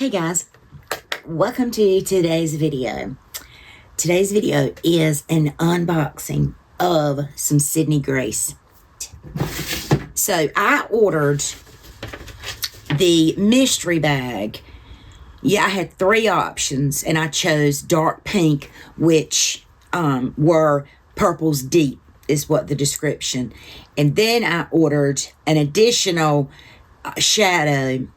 Hey guys, welcome to today's video. Today's video is an unboxing of some Sydney Grace. So I ordered the mystery bag. Yeah, I had 3 options and I chose dark pink, which were purples deep is what the description. And then I ordered an additional shadow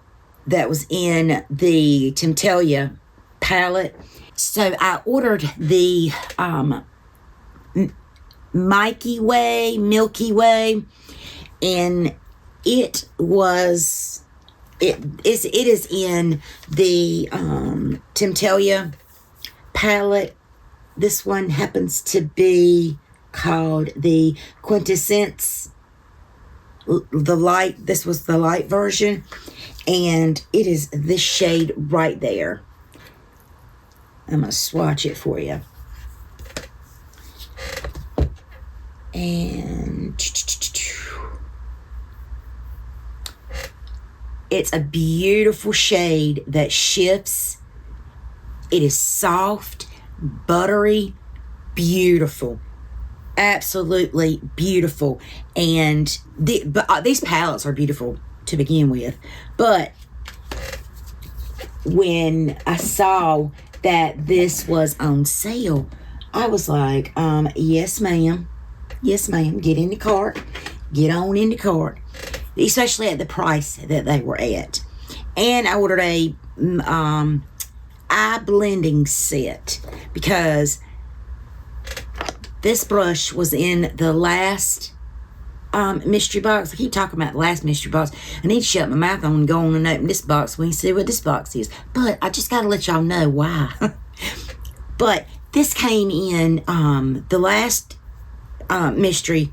that was in the Temptalia palette. So I ordered the Milky Way, and it is in the Temptalia palette. This one happens to be called the Quintessence, the light. This was the light version, and it is this shade right there. I'm gonna swatch it for you. And it's a beautiful shade that shifts. It is soft, buttery, beautiful. Absolutely beautiful. And these palettes are beautiful to begin with. But when I saw that this was on sale, I was like, yes ma'am. Yes ma'am. Get in the cart. Get on in the cart. Especially at the price that they were at. And I ordered a eye blending set because this brush was in the last mystery box. I keep talking about the last mystery box. I need to shut my mouth on and go on and open this box. We can see what this box is. But I just got to let y'all know why. But this came in the last mystery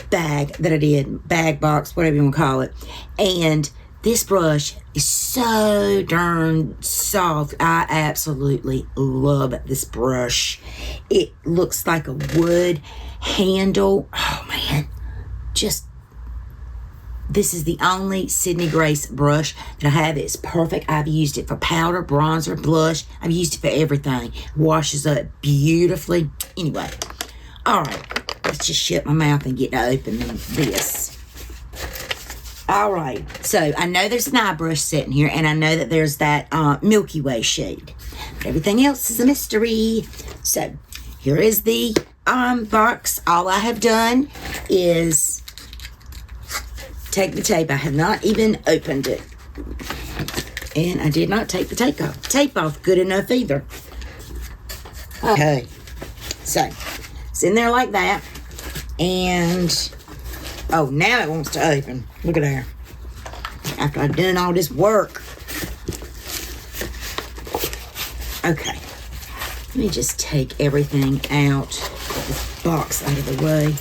bag that I did. Bag, box, whatever you want to call it. And this brush is so darn soft. I absolutely love this brush. It looks like a wood handle. Oh man, this is the only Sydney Grace brush that I have. It's perfect. I've used it for powder, bronzer, blush. I've used it for everything. Washes up beautifully. Anyway, all right, let's just shut my mouth and get to opening this. All right, so I know there's an eye brush sitting here, and I know that there's that Milky Way shade. But everything else is a mystery. So here is the box. All I have done is take the tape. I have not even opened it. And I did not take the tape off good enough either. Okay, so it's in there like that. And oh, now it wants to open. Look at there. After I've done all this work. Okay. Let me just take everything out. Get this box out of the way.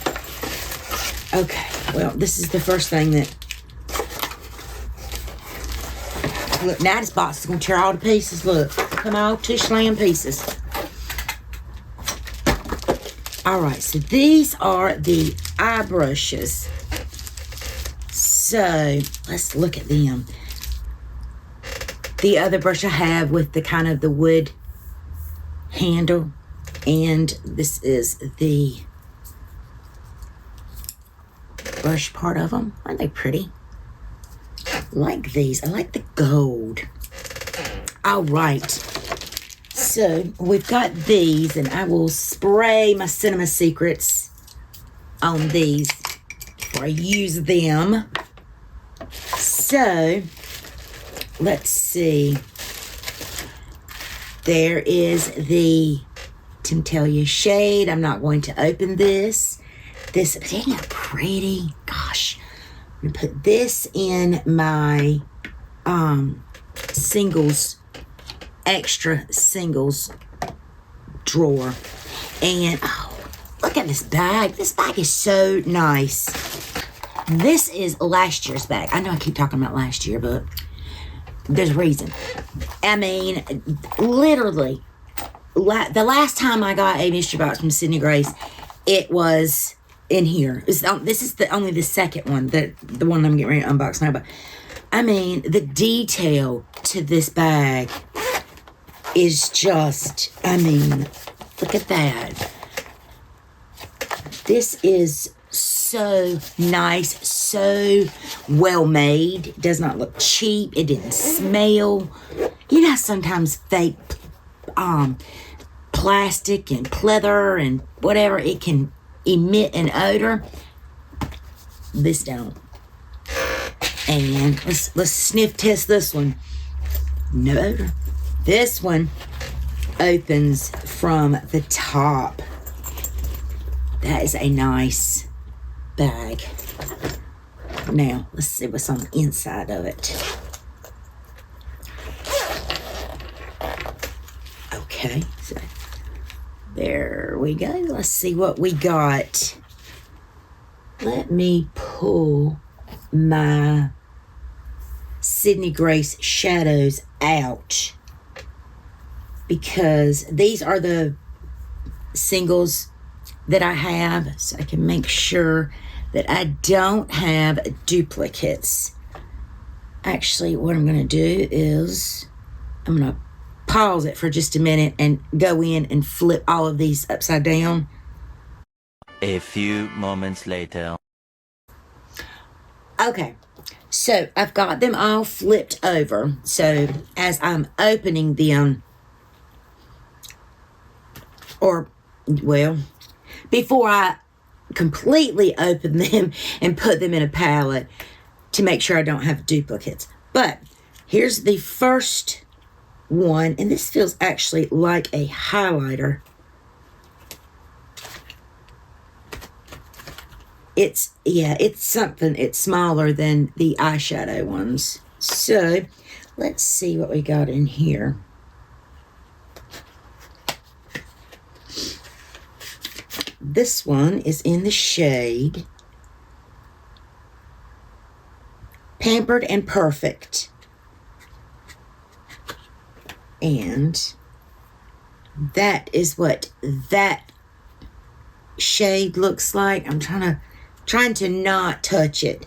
Okay. Well, this is the first thing that... Look, now this box is going to tear all to pieces. Look. Come on, to slam pieces. Alright, so these are the eye brushes. So, let's look at them. The other brush I have with the kind of the wood handle. And this is the brush part of them. Aren't they pretty? I like these. I like the gold. Alright. So, we've got these, and I will spray my Cinema Secrets on these before I use them. So, let's see. There is the Temptalia shade. I'm not going to open this. This, isn't it pretty? Gosh. I'm going to put this in my extra singles drawer. And oh, look at this bag. This bag is so nice. This is last year's bag. I know I keep talking about last year, but there's a reason. I mean, literally, the last time I got a mystery box from Sydney Grace, it was in here. This is only the second one, the one I'm getting ready to unbox now. But I mean, the detail to this bag is just, I mean, look at that. This is so nice, so well made. It does not look cheap. It didn't smell. You know, sometimes fake plastic and pleather and whatever, it can emit an odor. This don't. And let's sniff test this one. No odor. This one opens from the top. That is a nice bag. Now, let's see what's on the inside of it. Okay, so there we go. Let's see what we got. Let me pull my Sydney Grace shadows out, because these are the singles that I have, so I can make sure that I don't have duplicates. Actually, what I'm going to do is I'm going to pause it for just a minute and go in and flip all of these upside down. A few moments later. Okay, so I've got them all flipped over. So as I'm opening them, or, well, before I completely open them and put them in a palette to make sure I don't have duplicates. But here's the first one, and this feels actually like a highlighter. It's something, it's smaller than the eyeshadow ones. So let's see what we got in here. This one is in the shade Pampered and Perfect. And that is what that shade looks like. I'm trying to not touch it,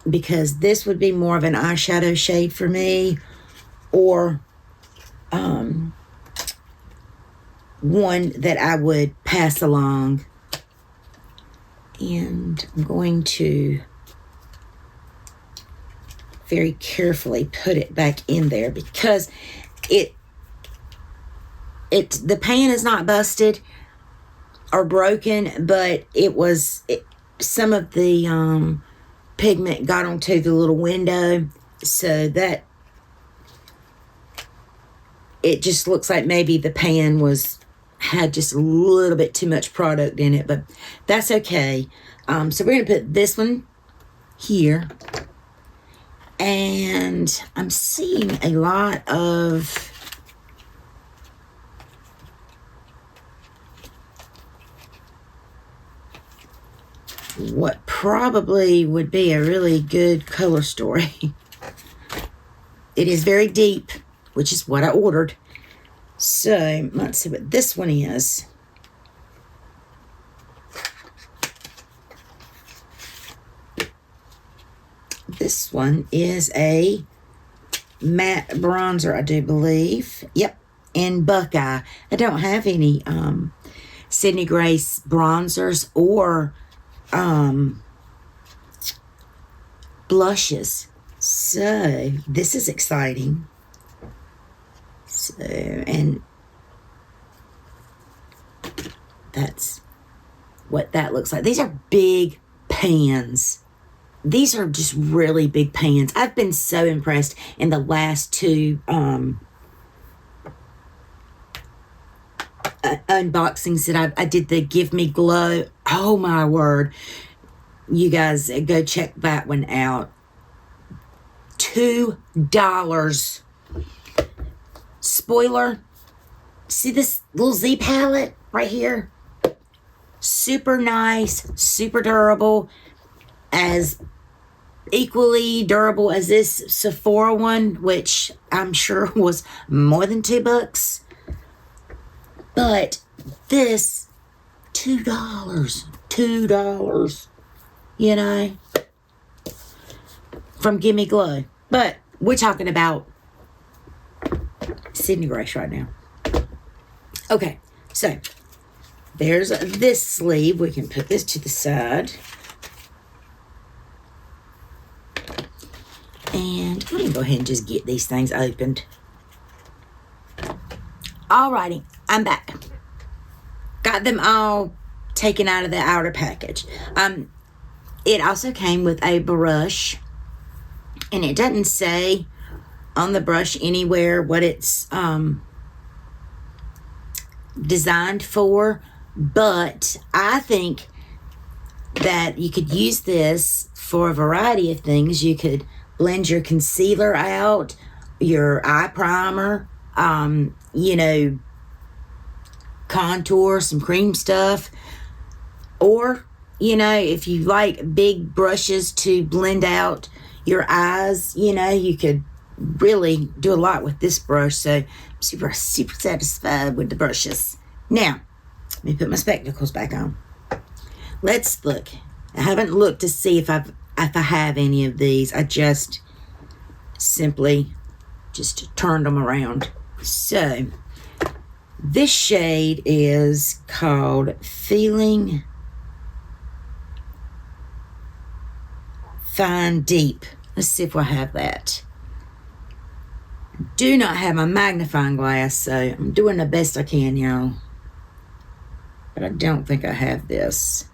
because this would be more of an eyeshadow shade for me, or one that I would pass along. And I'm going to very carefully put it back in there, because the pan is not busted or broken, but some of the pigment got onto the little window, so that it just looks like maybe the pan had just a little bit too much product in it, but that's okay. So we're going to put this one here. And I'm seeing a lot of what probably would be a really good color story. It is very deep, which is what I ordered. So let's see what this one is. This one is a matte bronzer, I do believe. Yep, and Buckeye. I don't have any Sydney Grace bronzers or blushes. So this is exciting. So, and that's what that looks like. These are big pans. These are just really big pans. I've been so impressed in the last two unboxings that I did, the Give Me Glow. Oh my word. You guys go check that one out. $2. Spoiler. See this little Z palette right here? Super nice, super durable. As equally durable as this Sephora one, which I'm sure was more than $2. But this, $2. you know, from Gimme Glow. But we're talking about Sydney Grace right now. Okay, so there's this sleeve. We can put this to the side. And let me go ahead and just get these things opened. Alrighty, I'm back. Got them all taken out of the outer package. It also came with a brush, and it doesn't say on the brush anywhere what it's designed for, but I think that you could use this for a variety of things. You could blend your concealer out, your eye primer, you know, contour, some cream stuff, or, you know, if you like big brushes to blend out your eyes, you know, you could really do a lot with this brush. So I'm super satisfied with the brushes. Now, let me put my spectacles back on. Let's look. I haven't looked to see if I have any of these. I just simply turned them around. So this shade is called Feeling Fine Deep. Let's see if I have that. Do not have my magnifying glass, so I'm doing the best I can, y'all. But I don't think I have this.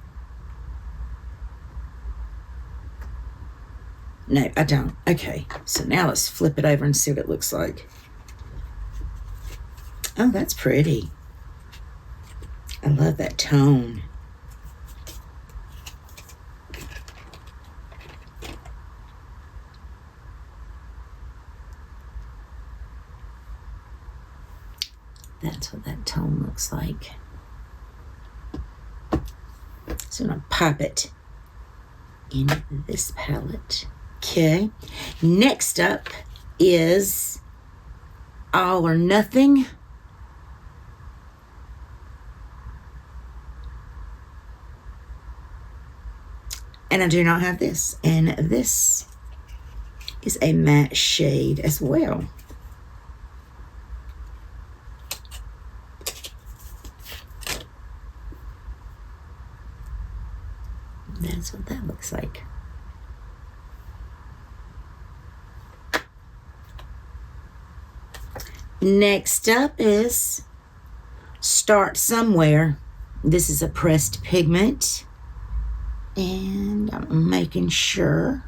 No, I don't. Okay, so now let's flip it over and see what it looks like. Oh, that's pretty. I love that tone. That's what that tone looks like. So I'm going to pop it in this palette. Okay. Next up is All or Nothing. And I do not have this. And this is a matte shade as well. That's what that looks like. Next up is Start Somewhere. This is a pressed pigment. And I'm making sure.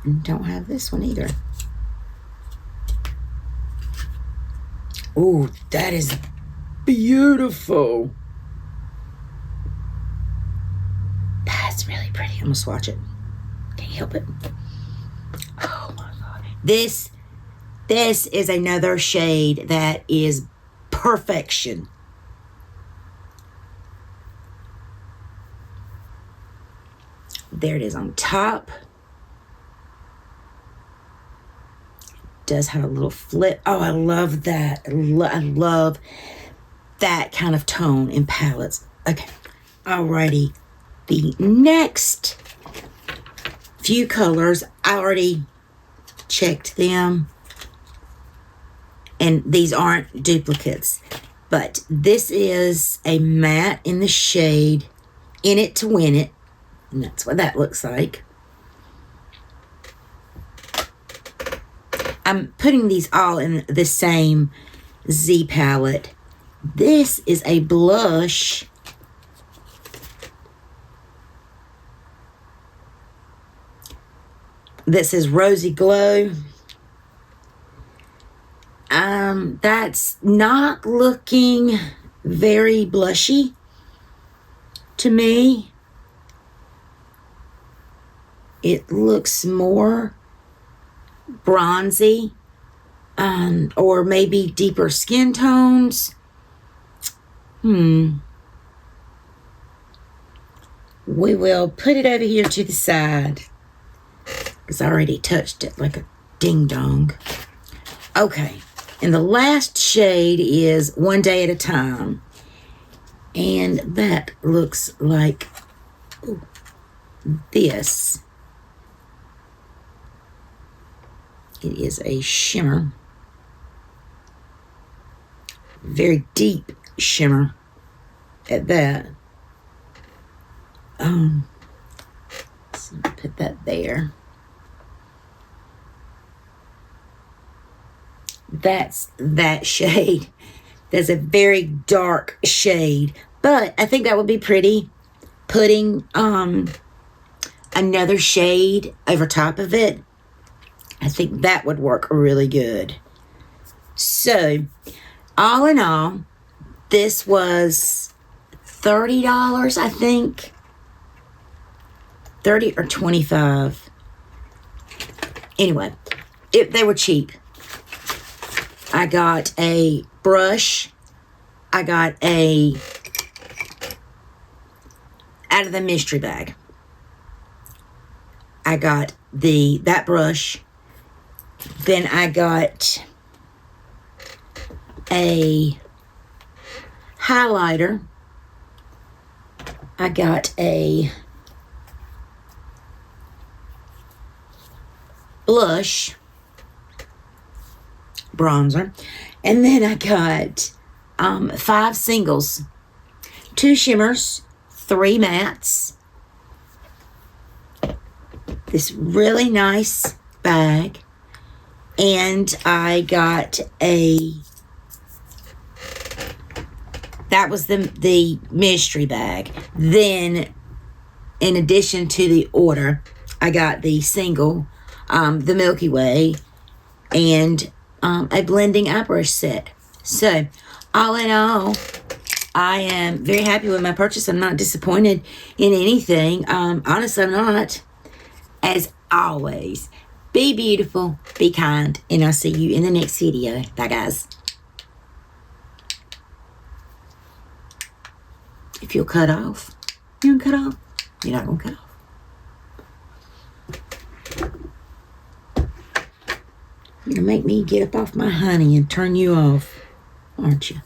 And don't have this one either. Oh, that is beautiful. That's really pretty. I'm gonna swatch it. Can't help it. Oh my God. This is another shade that is perfection. There it is on top. Does have a little flip. Oh, I love that. I love that kind of tone in palettes. Okay. Alrighty. The next few colors, I already checked them. And these aren't duplicates. But this is a matte in the shade In It to Win It. And that's what that looks like. I'm putting these all in the same Z palette. This is a blush. This is Rosy Glow. That's not looking very blushy to me. It looks more bronzy, or maybe deeper skin tones. We will put it over here to the side because I already touched it like a ding dong. Okay, and the last shade is One Day at a Time, and that looks like Ooh, this. It is a shimmer. Very deep shimmer at that. So put that there. That's that shade. That's a very dark shade, but I think that would be pretty. Putting another shade over top of it, I think that would work really good. So, all in all, this was $30, I think. 30 or 25. Anyway, they were cheap. I got a brush. I got out of the mystery bag. I got that brush. Then I got a highlighter. I got a blush, bronzer, and then I got 5 singles, 2 shimmers, 3 mattes, this really nice bag, and I got that was the mystery bag. Then, in addition to the order, I got the single, the Milky Way, and a blending eye brush set. So, all in all, I am very happy with my purchase. I'm not disappointed in anything. Honestly, I'm not. As always, be beautiful, be kind, and I'll see you in the next video. Bye, guys. If you'll cut off, you're going to cut off. You're not going to cut off. You're going to make me get up off my honey and turn you off, aren't you?